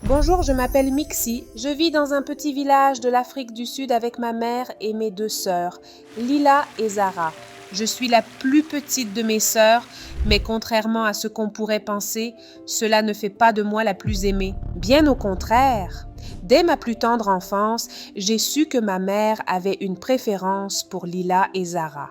Bonjour, je m'appelle Mixi. Je vis dans un petit village de l'Afrique du Sud avec ma mère et mes deux sœurs, Lila et Zara. Je suis la plus petite de mes sœurs, mais contrairement à ce qu'on pourrait penser, cela ne fait pas de moi la plus aimée. Bien au contraire. Dès ma plus tendre enfance, j'ai su que ma mère avait une préférence pour Lila et Zara.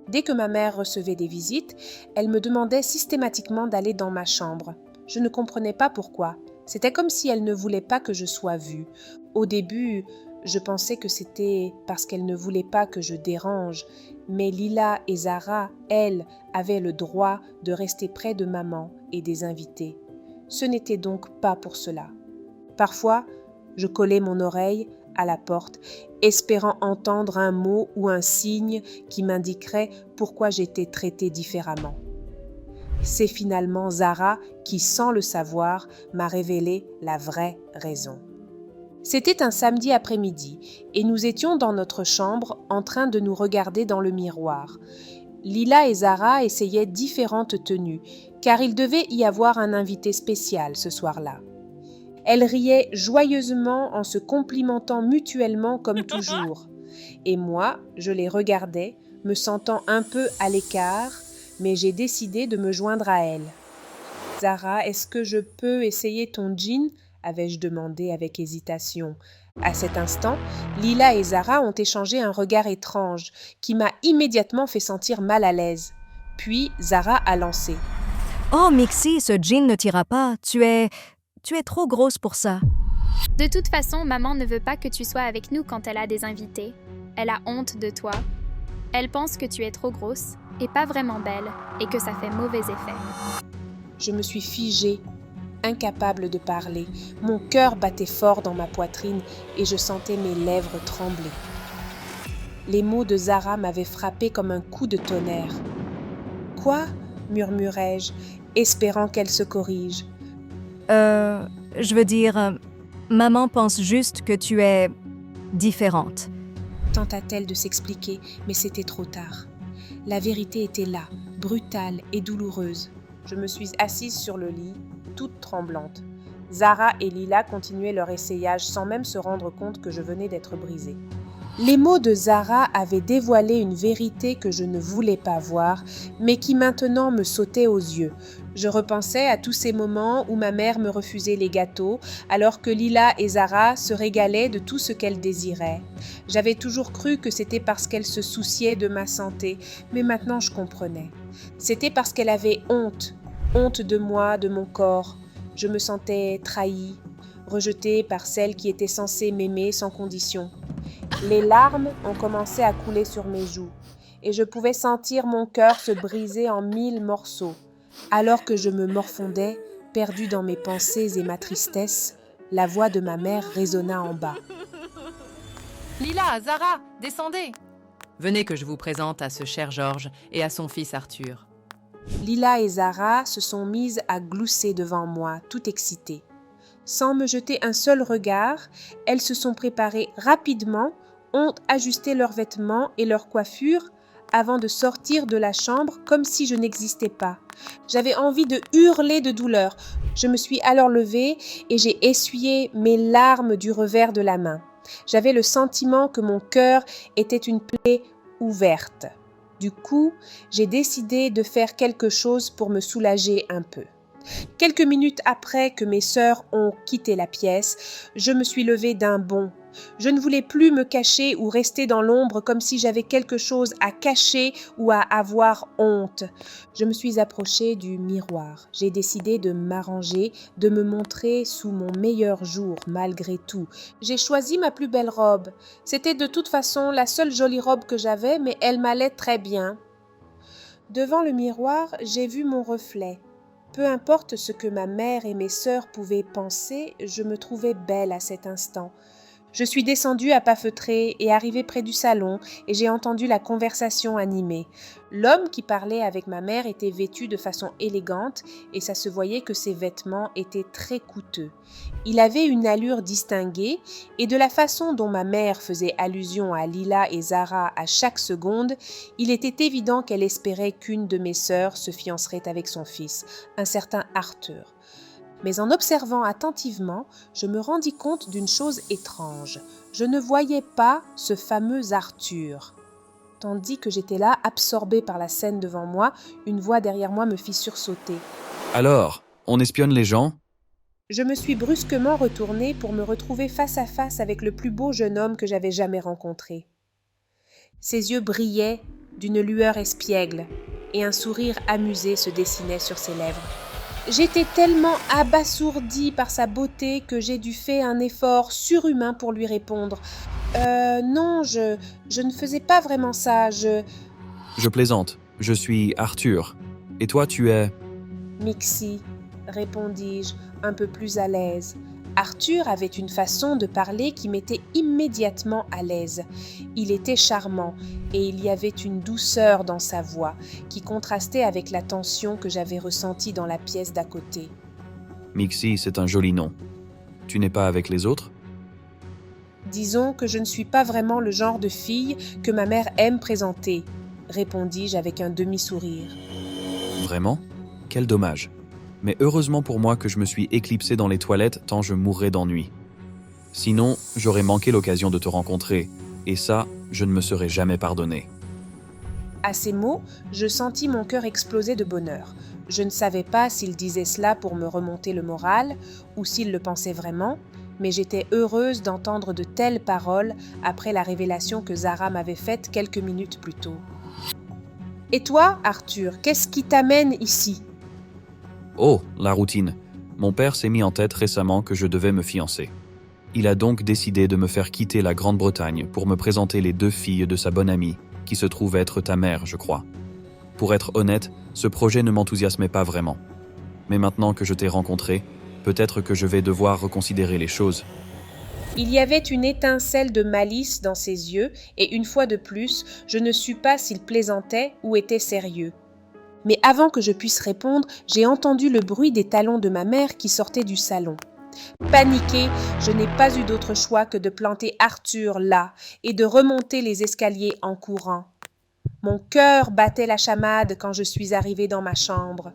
Dès que ma mère recevait des visites, elle me demandait systématiquement d'aller dans ma chambre. Je ne comprenais pas pourquoi. C'était comme si elle ne voulait pas que je sois vue. Au début, je pensais que c'était parce qu'elle ne voulait pas que je dérange, mais Lila et Zara, elles, avaient le droit de rester près de maman et des invités. Ce n'était donc pas pour cela. Parfois, je collais mon oreille à la porte, espérant entendre un mot ou un signe qui m'indiquerait pourquoi j'étais traitée différemment. C'est finalement Zara qui, sans le savoir, m'a révélé la vraie raison. C'était un samedi après-midi et nous étions dans notre chambre en train de nous regarder dans le miroir. Lila et Zara essayaient différentes tenues car il devait y avoir un invité spécial ce soir-là. Elles riaient joyeusement en se complimentant mutuellement comme toujours. Et moi, je les regardais, me sentant un peu à l'écart, mais j'ai décidé de me joindre à elles. « Zara, est-ce que je peux essayer ton jean ?» avais-je demandé avec hésitation. À cet instant, Lila et Zara ont échangé un regard étrange qui m'a immédiatement fait sentir mal à l'aise. Puis Zara a lancé. « Oh, Mixi, ce jean ne t'ira pas. Tu es trop grosse pour ça. » De toute façon, maman ne veut pas que tu sois avec nous quand elle a des invités. Elle a honte de toi. Elle pense que tu es trop grosse et pas vraiment belle et que ça fait mauvais effet. Je me suis figée, incapable de parler. Mon cœur battait fort dans ma poitrine et je sentais mes lèvres trembler. Les mots de Zara m'avaient frappé comme un coup de tonnerre. « Quoi ?» murmurai-je, espérant qu'elle se corrige. Je veux dire, maman pense juste que tu es différente. » Tenta-t-elle de s'expliquer, mais c'était trop tard. La vérité était là, brutale et douloureuse. Je me suis assise sur le lit, toute tremblante. Zara et Lila continuaient leur essayage sans même se rendre compte que je venais d'être brisée. Les mots de Zara avaient dévoilé une vérité que je ne voulais pas voir, mais qui maintenant me sautait aux yeux. Je repensais à tous ces moments où ma mère me refusait les gâteaux, alors que Lila et Zara se régalaient de tout ce qu'elles désiraient. J'avais toujours cru que c'était parce qu'elle se souciait de ma santé, mais maintenant je comprenais. C'était parce qu'elle avait honte de moi, de mon corps. Je me sentais trahie, rejetée par celle qui était censée m'aimer sans condition. Les larmes ont commencé à couler sur mes joues et je pouvais sentir mon cœur se briser en 1000 morceaux. Alors que je me morfondais, perdue dans mes pensées et ma tristesse, la voix de ma mère résonna en bas. « Lila, Zara, descendez !»« Venez que je vous présente à ce cher Georges et à son fils Arthur. » Lila et Zara se sont mises à glousser devant moi, tout excitées. Sans me jeter un seul regard, elles se sont préparées rapidement, ont ajusté leurs vêtements et leurs coiffures avant de sortir de la chambre comme si je n'existais pas. J'avais envie de hurler de douleur. Je me suis alors levée et j'ai essuyé mes larmes du revers de la main. J'avais le sentiment que mon cœur était une plaie ouverte. Du coup, j'ai décidé de faire quelque chose pour me soulager un peu. Quelques minutes après que mes sœurs ont quitté la pièce, je me suis levée d'un bond. Je ne voulais plus me cacher ou rester dans l'ombre comme si j'avais quelque chose à cacher ou à avoir honte. Je me suis approchée du miroir. J'ai décidé de m'arranger, de me montrer sous mon meilleur jour malgré tout. J'ai choisi ma plus belle robe. C'était de toute façon la seule jolie robe que j'avais, mais elle m'allait très bien. Devant le miroir, j'ai vu mon reflet. Peu importe ce que ma mère et mes sœurs pouvaient penser, je me trouvais belle à cet instant. Je suis descendue à pas feutrés et arrivée près du salon et j'ai entendu la conversation animée. L'homme qui parlait avec ma mère était vêtu de façon élégante et ça se voyait que ses vêtements étaient très coûteux. Il avait une allure distinguée et de la façon dont ma mère faisait allusion à Lila et Zara à chaque seconde, il était évident qu'elle espérait qu'une de mes sœurs se fiancerait avec son fils, un certain Arthur. Mais en observant attentivement, je me rendis compte d'une chose étrange. Je ne voyais pas ce fameux Arthur. Tandis que j'étais là, absorbée par la scène devant moi, une voix derrière moi me fit sursauter. « Alors, on espionne les gens ?» Je me suis brusquement retournée pour me retrouver face à face avec le plus beau jeune homme que j'avais jamais rencontré. Ses yeux brillaient d'une lueur espiègle et un sourire amusé se dessinait sur ses lèvres. J'étais tellement abasourdie par sa beauté que j'ai dû faire un effort surhumain pour lui répondre. Non, je ne faisais pas vraiment ça, Je plaisante, je suis Arthur. Et toi, tu es… Mixie, répondis-je, un peu plus à l'aise. Arthur avait une façon de parler qui m'était immédiatement à l'aise. Il était charmant et il y avait une douceur dans sa voix qui contrastait avec la tension que j'avais ressentie dans la pièce d'à côté. Mixie, c'est un joli nom. Tu n'es pas avec les autres ? Disons que je ne suis pas vraiment le genre de fille que ma mère aime présenter, répondis-je avec un demi-sourire. Vraiment ? Quel dommage. Mais heureusement pour moi que je me suis éclipsé dans les toilettes tant je mourrais d'ennui. Sinon, j'aurais manqué l'occasion de te rencontrer, et ça, je ne me serais jamais pardonné. À ces mots, je sentis mon cœur exploser de bonheur. Je ne savais pas s'il disait cela pour me remonter le moral, ou s'il le pensait vraiment, mais j'étais heureuse d'entendre de telles paroles après la révélation que Zara m'avait faite quelques minutes plus tôt. « Et toi, Arthur, qu'est-ce qui t'amène ici ?» Oh, la routine. Mon père s'est mis en tête récemment que je devais me fiancer. Il a donc décidé de me faire quitter la Grande-Bretagne pour me présenter les 2 filles de sa bonne amie, qui se trouve être ta mère, je crois. Pour être honnête, ce projet ne m'enthousiasmait pas vraiment. Mais maintenant que je t'ai rencontré, peut-être que je vais devoir reconsidérer les choses. Il y avait une étincelle de malice dans ses yeux, et une fois de plus, je ne sus pas s'il plaisantait ou était sérieux. Mais avant que je puisse répondre, j'ai entendu le bruit des talons de ma mère qui sortaient du salon. Paniquée, je n'ai pas eu d'autre choix que de planter Arthur là et de remonter les escaliers en courant. Mon cœur battait la chamade quand je suis arrivée dans ma chambre.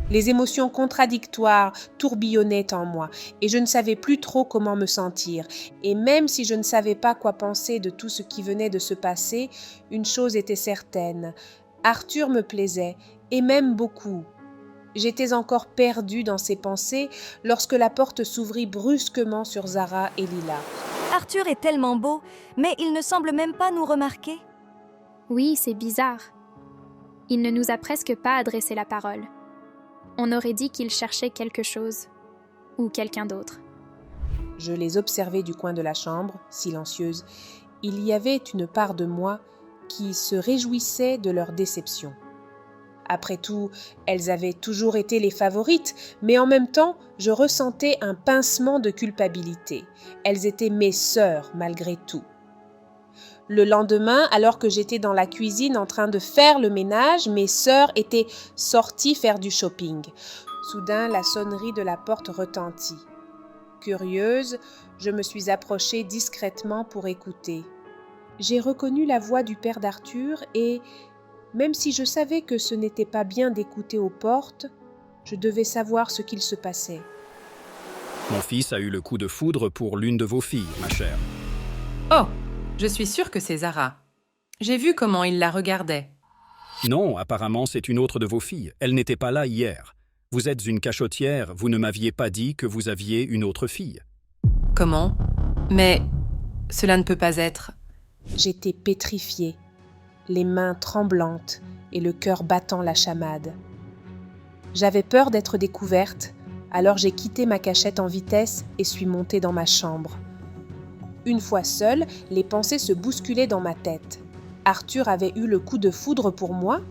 Les émotions contradictoires tourbillonnaient en moi et je ne savais plus trop comment me sentir. Et même si je ne savais pas quoi penser de tout ce qui venait de se passer, une chose était certaine. Arthur me plaisait, et même beaucoup. J'étais encore perdue dans ses pensées lorsque la porte s'ouvrit brusquement sur Zara et Lila. Arthur est tellement beau, mais il ne semble même pas nous remarquer. Oui, c'est bizarre. Il ne nous a presque pas adressé la parole. On aurait dit qu'il cherchait quelque chose, ou quelqu'un d'autre. Je les observais du coin de la chambre, silencieuse. Il y avait une part de moi qui se réjouissait de leur déception. Après tout, elles avaient toujours été les favorites, mais en même temps, je ressentais un pincement de culpabilité. Elles étaient mes sœurs, malgré tout. Le lendemain, alors que j'étais dans la cuisine en train de faire le ménage, mes sœurs étaient sorties faire du shopping. Soudain, la sonnerie de la porte retentit. Curieuse, je me suis approchée discrètement pour écouter. J'ai reconnu la voix du père d'Arthur et, même si je savais que ce n'était pas bien d'écouter aux portes, je devais savoir ce qu'il se passait. Mon fils a eu le coup de foudre pour l'une de vos filles, ma chère. Oh, je suis sûre que c'est Zara. J'ai vu comment il la regardait. Non, apparemment c'est une autre de vos filles. Elle n'était pas là hier. Vous êtes une cachotière, vous ne m'aviez pas dit que vous aviez une autre fille. Comment ? Mais cela ne peut pas être. J'étais pétrifiée, les mains tremblantes et le cœur battant la chamade. J'avais peur d'être découverte, alors j'ai quitté ma cachette en vitesse et suis montée dans ma chambre. Une fois seule, les pensées se bousculaient dans ma tête. Arthur avait eu le coup de foudre pour moi ?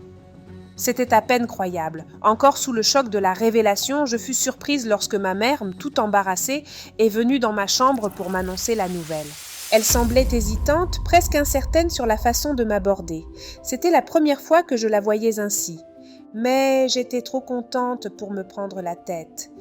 C'était à peine croyable. Encore sous le choc de la révélation, je fus surprise lorsque ma mère, tout embarrassée, est venue dans ma chambre pour m'annoncer la nouvelle. Elle semblait hésitante, presque incertaine sur la façon de m'aborder. C'était la première fois que je la voyais ainsi. Mais j'étais trop contente pour me prendre la tête.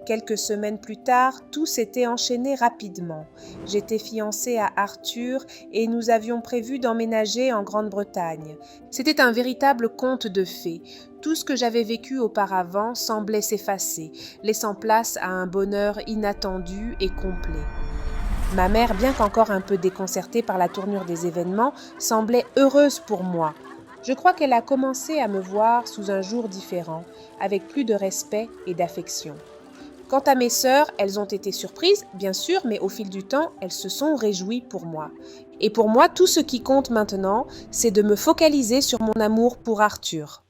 Quelques semaines plus tard, tout s'était enchaîné rapidement. J'étais fiancée à Arthur et nous avions prévu d'emménager en Grande-Bretagne. C'était un véritable conte de fées. Tout ce que j'avais vécu auparavant semblait s'effacer, laissant place à un bonheur inattendu et complet. Ma mère, bien qu'encore un peu déconcertée par la tournure des événements, semblait heureuse pour moi. Je crois qu'elle a commencé à me voir sous un jour différent, avec plus de respect et d'affection. Quant à mes sœurs, elles ont été surprises, bien sûr, mais au fil du temps, elles se sont réjouies pour moi. Et pour moi, tout ce qui compte maintenant, c'est de me focaliser sur mon amour pour Arthur.